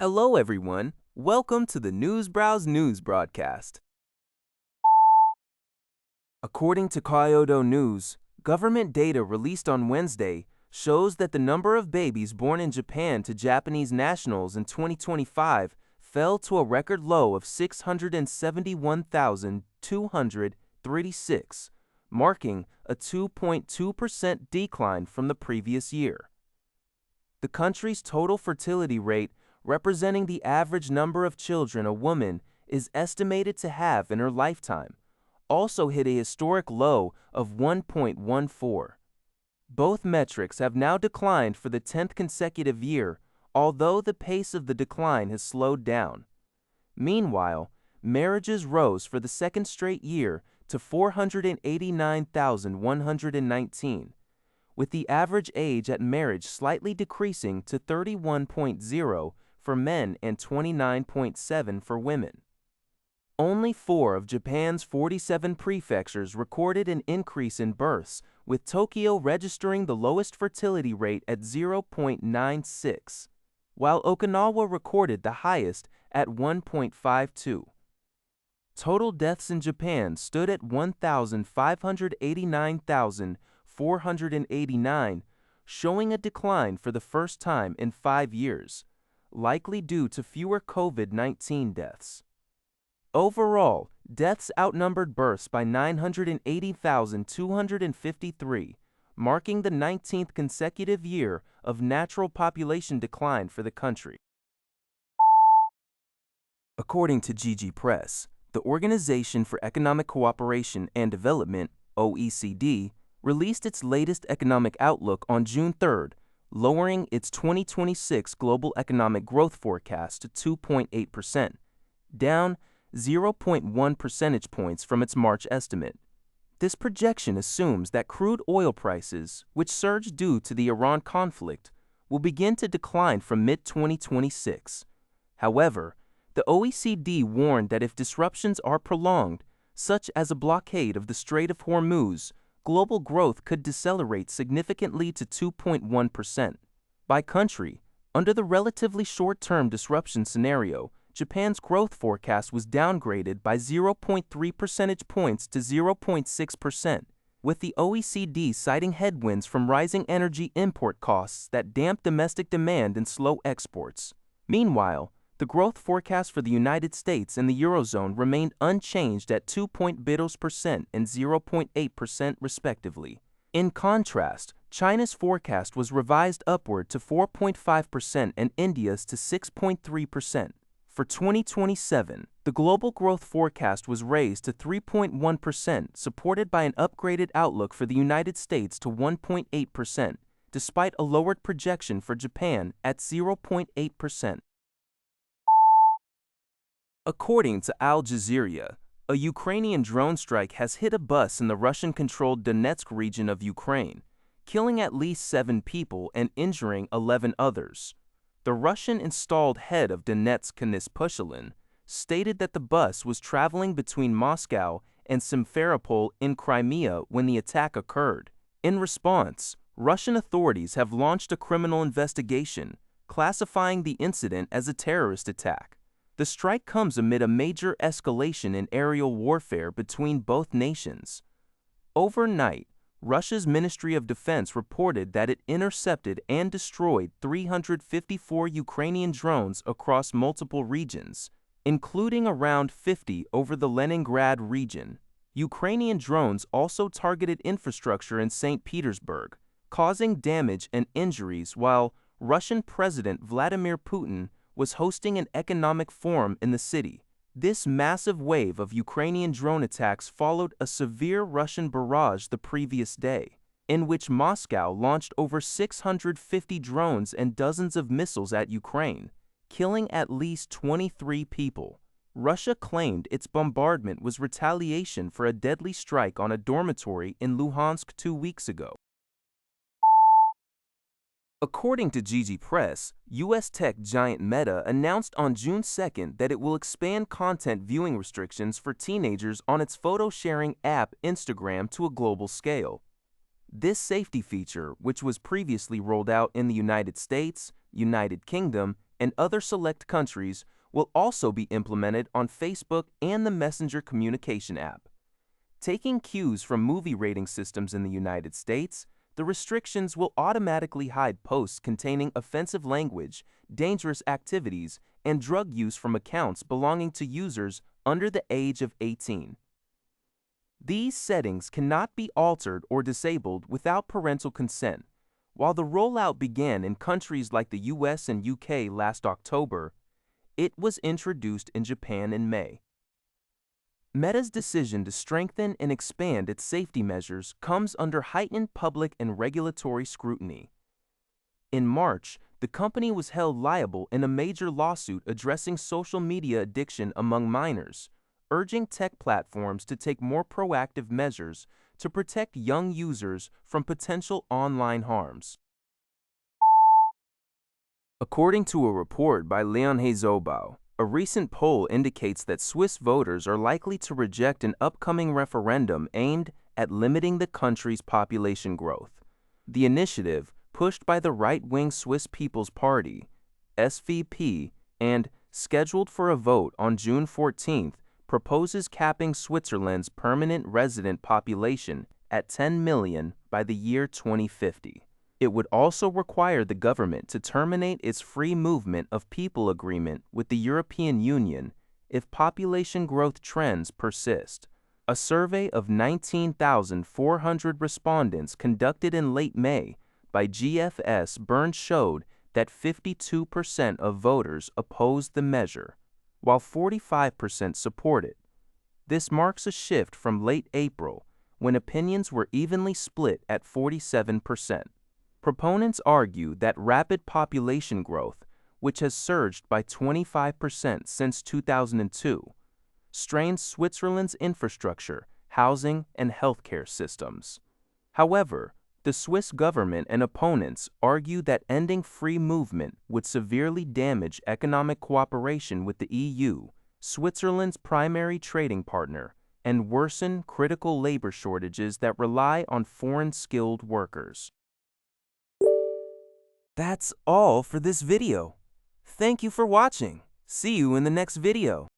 Hello, everyone. Welcome to the Newsbrowse News broadcast. According to Kyodo News, government data released on Wednesday shows that the number of babies born in Japan to Japanese nationals in 2025 fell to a record low of 671,236, marking a 2.2% decline from the previous year. The country's total fertility rate, representing the average number of children a woman is estimated to have in her lifetime, also hit a historic low of 1.14. Both metrics have now declined for the 10th consecutive year, although the pace of the decline has slowed down. Meanwhile, marriages rose for the second straight year to 489,119, with the average age at marriage slightly decreasing to 31.0 for men and 29.7 for women. Only 4 of Japan's 47 prefectures recorded an increase in births, with Tokyo registering the lowest fertility rate at 0.96, while Okinawa recorded the highest at 1.52. Total deaths in Japan stood at 1,589,489, showing a decline for the first time in 5 years, likely due to fewer COVID-19 deaths. Overall, deaths outnumbered births by 980,253, marking the 19th consecutive year of natural population decline for the country. According to GG Press, the Organization for Economic Cooperation and Development, OECD, released its latest economic outlook on June 3rd, lowering its 2026 global economic growth forecast to 2.8%, down 0.1 percentage points from its March estimate. This projection assumes that crude oil prices, which surged due to the Iran conflict, will begin to decline from mid-2026. However, the OECD warned that if disruptions are prolonged, such as a blockade of the Strait of Hormuz, global growth could decelerate significantly to 2.1%. By country, under the relatively short-term disruption scenario, Japan's growth forecast was downgraded by 0.3 percentage points to 0.6%, with the OECD citing headwinds from rising energy import costs that damp domestic demand and slow exports. Meanwhile, the growth forecast for the United States and the Eurozone remained unchanged at 2% and 0.8% respectively. In contrast, China's forecast was revised upward to 4.5% and India's to 6.3%. For 2027, the global growth forecast was raised to 3.1%, supported by an upgraded outlook for the United States to 1.8%, despite a lowered projection for Japan at 0.8%. According to Al Jazeera, a Ukrainian drone strike has hit a bus in the Russian-controlled Donetsk region of Ukraine, killing at least 7 people and injuring 11 others. The Russian-installed head of Donetsk, Pushilin, stated that the bus was traveling between Moscow and Simferopol in Crimea when the attack occurred. In response, Russian authorities have launched a criminal investigation, classifying the incident as a terrorist attack. The strike comes amid a major escalation in aerial warfare between both nations. Overnight, Russia's Ministry of Defense reported that it intercepted and destroyed 354 Ukrainian drones across multiple regions, including around 50 over the Leningrad region. Ukrainian drones also targeted infrastructure in St. Petersburg, causing damage and injuries while Russian President Vladimir Putin was hosting an economic forum in the city. This massive wave of Ukrainian drone attacks followed a severe Russian barrage the previous day, in which Moscow launched over 650 drones and dozens of missiles at Ukraine, killing at least 23 people. Russia claimed its bombardment was retaliation for a deadly strike on a dormitory in Luhansk 2 weeks ago. According to GG Press, U.S. tech giant Meta announced on June 2nd that it will expand content viewing restrictions for teenagers on its photo-sharing app Instagram to a global scale. This safety feature, which was previously rolled out in the United States, United Kingdom, and other select countries will also be implemented on Facebook and the Messenger communication app. Taking cues from movie rating systems in the United States, the restrictions will automatically hide posts containing offensive language, dangerous activities, and drug use from accounts belonging to users under the age of 18. These settings cannot be altered or disabled without parental consent. While the rollout began in countries like the US and UK last October, it was introduced in Japan in May. Meta's decision to strengthen and expand its safety measures comes under heightened public and regulatory scrutiny. In March, the company was held liable in a major lawsuit addressing social media addiction among minors, urging tech platforms to take more proactive measures to protect young users from potential online harms. According to a report by Leon Hazobau, a recent poll indicates that Swiss voters are likely to reject an upcoming referendum aimed at limiting the country's population growth. The initiative, pushed by the right-wing Swiss People's Party, SVP, and scheduled for a vote on June 14th, proposes capping Switzerland's permanent resident population at 10 million by the year 2050. It would also require the government to terminate its free movement of people agreement with the European Union if population growth trends persist. A survey of 19,400 respondents conducted in late May by GFS Bern showed that 52% of voters opposed the measure, while 45% support it. This marks a shift from late April, when opinions were evenly split at 47%. Proponents argue that rapid population growth, which has surged by 25% since 2002, strains Switzerland's infrastructure, housing, and healthcare systems. However, the Swiss government and opponents argue that ending free movement would severely damage economic cooperation with the EU, Switzerland's primary trading partner, and worsen critical labor shortages that rely on foreign skilled workers. That's all for this video. Thank you for watching. See you in the next video.